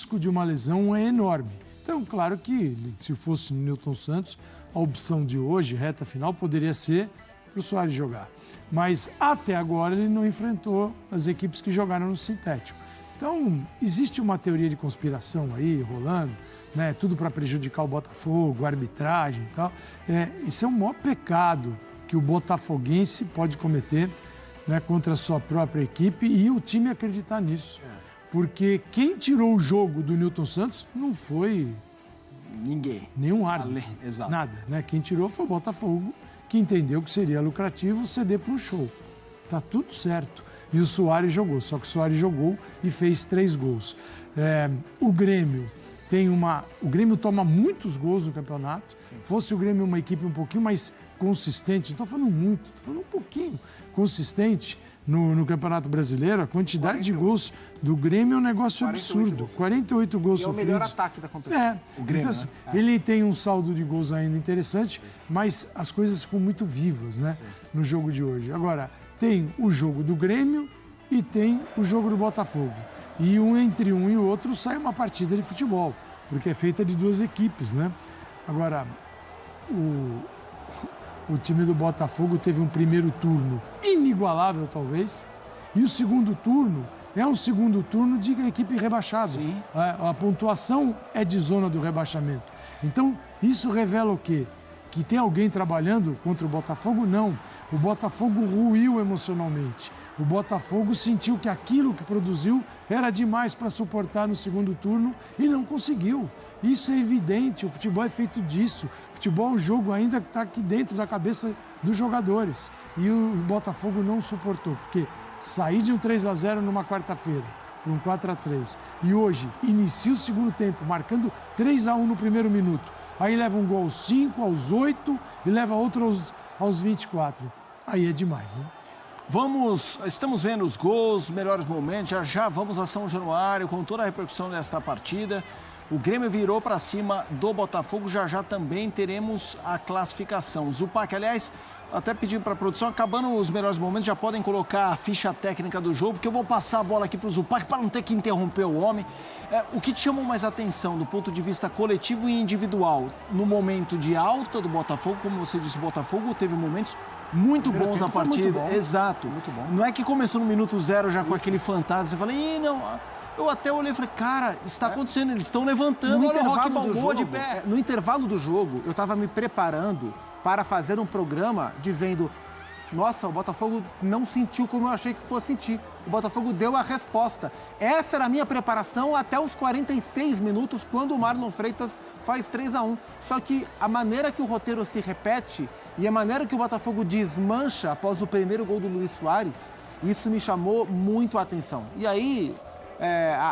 risco de uma lesão é enorme. Então, claro que se fosse no Nilton Santos, a opção de hoje, reta final, poderia ser para o Soares jogar. Mas até agora ele não enfrentou as equipes que jogaram no sintético. Então, existe uma teoria de conspiração aí rolando, né? Tudo para prejudicar o Botafogo, a arbitragem e tal. Isso é o maior pecado que o botafoguense pode cometer, né, contra a sua própria equipe e o time acreditar nisso. Porque quem tirou o jogo do Nilton Santos não foi ninguém. Nenhum árbitro. Exato. Nada, né? Quem tirou foi o Botafogo, que entendeu que seria lucrativo ceder para um show. Tá tudo certo. E o Soares jogou, só que o Soares jogou e fez 3 gols. O Grêmio o Grêmio toma muitos gols no campeonato. Sim. Fosse o Grêmio uma equipe um pouquinho mais consistente, não estou falando muito, estou falando um pouquinho consistente no Campeonato Brasileiro, a quantidade 48. De gols do Grêmio é um negócio absurdo. 48 gols sofridos. É o melhor ataque da competição. O Grêmio, então, assim, ele tem um saldo de gols ainda interessante, mas as coisas ficam muito vivas, né, no jogo de hoje. Agora, tem o jogo do Grêmio e tem o jogo do Botafogo. E entre um e o outro sai uma partida de futebol, porque é feita de 2 equipes, né? Agora, o time do Botafogo teve um primeiro turno inigualável, talvez, e o segundo turno é um segundo turno de equipe rebaixada. Sim. A pontuação é de zona do rebaixamento. Então, isso revela o quê? Que tem alguém trabalhando contra o Botafogo? Não. O Botafogo ruiu emocionalmente. O Botafogo sentiu que aquilo que produziu era demais para suportar no segundo turno e não conseguiu. Isso é evidente, o futebol é feito disso. O futebol é um jogo ainda que está aqui dentro da cabeça dos jogadores. E o Botafogo não suportou, porque sair de um 3-0 numa quarta-feira para um 4-3 e hoje inicia o segundo tempo marcando 3-1 no primeiro minuto. Aí leva um gol aos 5, aos 8 e leva outro aos 24. Aí é demais, né? Estamos vendo os gols, melhores momentos, já vamos a São Januário com toda a repercussão desta partida. O Grêmio virou para cima do Botafogo, já também teremos a classificação. Zupac, aliás, até pedindo para a produção, acabando os melhores momentos, já podem colocar a ficha técnica do jogo, porque eu vou passar a bola aqui para o Zupac para não ter que interromper o homem. O que te chamou mais atenção do ponto de vista coletivo e individual? No momento de alta do Botafogo, como você disse, o Botafogo teve momentos muito bons na partida. Exato. Muito bom. Não é que começou no minuto 0 já com aquele fantasma, você fala, não... Eu até olhei e falei, cara, está acontecendo, eles estão levantando, olha o Roque Balboa de pé. No intervalo do jogo, eu estava me preparando para fazer um programa dizendo, nossa, o Botafogo não sentiu como eu achei que fosse sentir. O Botafogo deu a resposta. Essa era a minha preparação até os 46 minutos, quando o Marlon Freitas faz 3-1. Só que a maneira que o roteiro se repete e a maneira que o Botafogo desmancha após o primeiro gol do Luis Soares, isso me chamou muito a atenção. E aí...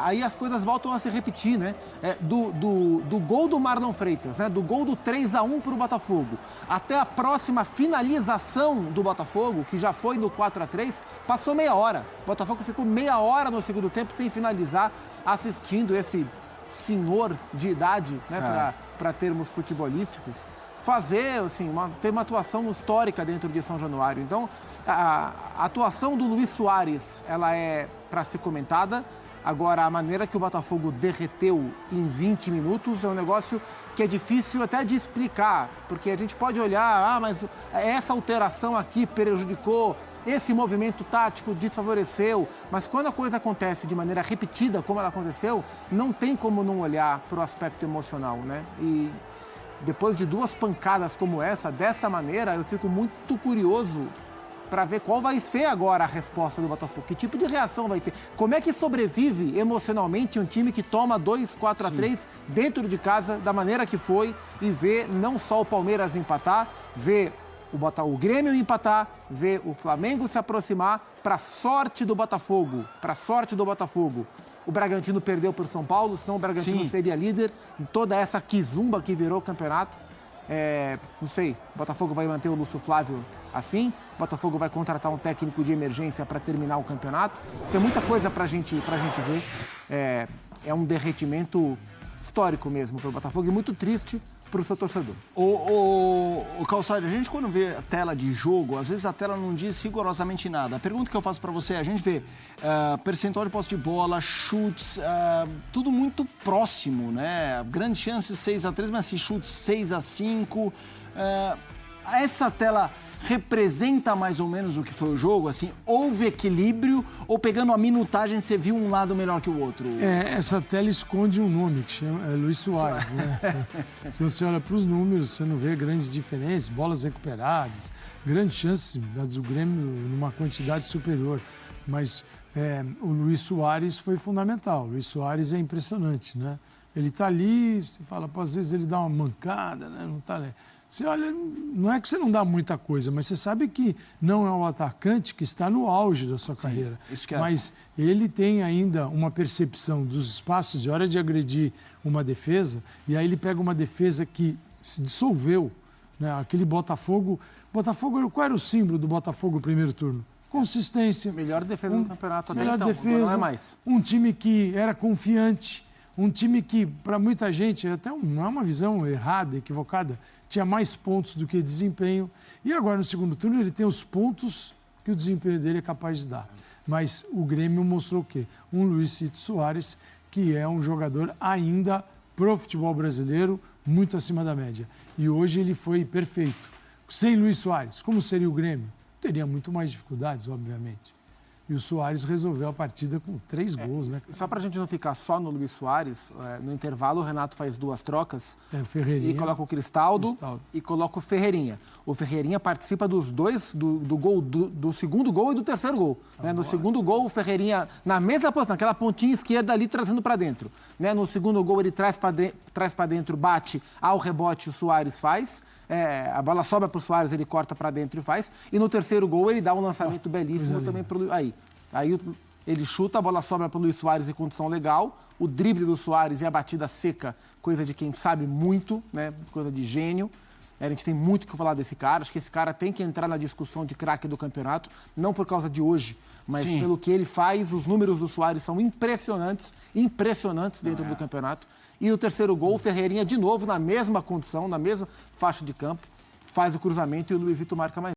aí as coisas voltam a se repetir, né? Do gol do Marlon Freitas, né? Do gol do 3-1 para o Botafogo, até a próxima finalização do Botafogo, que já foi no 4-3, passou meia hora. O Botafogo ficou meia hora no segundo tempo sem finalizar, assistindo esse senhor de idade, né? Para termos futebolísticos, fazer, assim, ter uma atuação histórica dentro de São Januário. Então, a atuação do Luis Soares, ela é para ser comentada. Agora, a maneira que o Botafogo derreteu em 20 minutos é um negócio que é difícil até de explicar, porque a gente pode olhar, mas essa alteração aqui prejudicou, esse movimento tático desfavoreceu, mas quando a coisa acontece de maneira repetida, como ela aconteceu, não tem como não olhar para o aspecto emocional, né? E depois de 2 pancadas como essa, dessa maneira, eu fico muito curioso para ver qual vai ser agora a resposta do Botafogo. Que tipo de reação vai ter? Como é que sobrevive emocionalmente um time que toma 2-4-3 dentro de casa, da maneira que foi, e vê não só o Palmeiras empatar, vê o Grêmio empatar, vê o Flamengo se aproximar, para sorte do Botafogo. O Bragantino perdeu para o São Paulo, senão o Bragantino seria líder em toda essa quizumba que virou o campeonato. Não sei, o Botafogo vai manter o Lúcio Flávio assim, o Botafogo vai contratar um técnico de emergência para terminar o campeonato. Tem muita coisa para a gente ver. É um derretimento histórico mesmo para o Botafogo e muito triste, para o seu torcedor. O Calçado, a gente quando vê a tela de jogo, às vezes a tela não diz rigorosamente nada. A pergunta que eu faço para você, a gente vê percentual de posse de bola, chutes, tudo muito próximo, né? Grande chance 6-3, mas assim, chutes 6-5. Essa tela representa mais ou menos o que foi o jogo? Assim, houve equilíbrio ou pegando a minutagem você viu um lado melhor que o outro? Essa tela esconde um nome que chama Luis Soares, né? Se você olha para os números, você não vê grandes diferenças, bolas recuperadas, grandes chances do Grêmio numa quantidade superior. Mas o Luis Soares foi fundamental. O Luis Soares é impressionante, né? Ele está ali, você fala, às vezes ele dá uma mancada, né? Não tá ali. Você olha, não é que você não dá muita coisa, mas você sabe que não é um atacante que está no auge da sua carreira. Mas ele tem ainda uma percepção dos espaços e hora de agredir uma defesa, e aí ele pega uma defesa que se dissolveu, né? Aquele Botafogo, qual era o símbolo do Botafogo no primeiro turno? Consistência. Melhor defesa do campeonato até melhor então, defesa, não é mais. Um time que era confiante, um time que, para muita gente, até não é uma visão errada, equivocada, tinha mais pontos do que desempenho. E agora, no segundo turno, ele tem os pontos que o desempenho dele é capaz de dar. Mas o Grêmio mostrou o quê? Um Luizito Soares, que é um jogador ainda pro futebol brasileiro, muito acima da média. E hoje ele foi perfeito. Sem Luis Soares, como seria o Grêmio? Teria muito mais dificuldades, obviamente. E o Soares resolveu a partida com 3 gols, né? Só para a gente não ficar só no Luis Soares, no intervalo o Renato faz 2 trocas. O Ferreirinha. E coloca o Cristaldo e coloca o Ferreirinha. O Ferreirinha participa dos dois, do segundo gol e do terceiro gol. Né? No segundo gol, o Ferreirinha na mesma posição, aquela pontinha esquerda ali trazendo para dentro. Né? No segundo gol, ele traz para dentro, bate ao rebote, o Soares faz. A bola sobra para o Soares, ele corta para dentro e faz. E no terceiro gol, ele dá um lançamento belíssimo também para o Aí ele chuta, a bola sobra para o Luis Soares em condição legal. O drible do Soares e a batida seca, coisa de quem sabe muito, né? Coisa de gênio. A gente tem muito o que falar desse cara. Acho que esse cara tem que entrar na discussão de craque do campeonato, não por causa de hoje, mas pelo que ele faz. Os números do Soares são impressionantes dentro do campeonato. E o terceiro gol, o Ferreirinha de novo na mesma condição, na mesma faixa de campo, faz o cruzamento e o Luizito marca mais.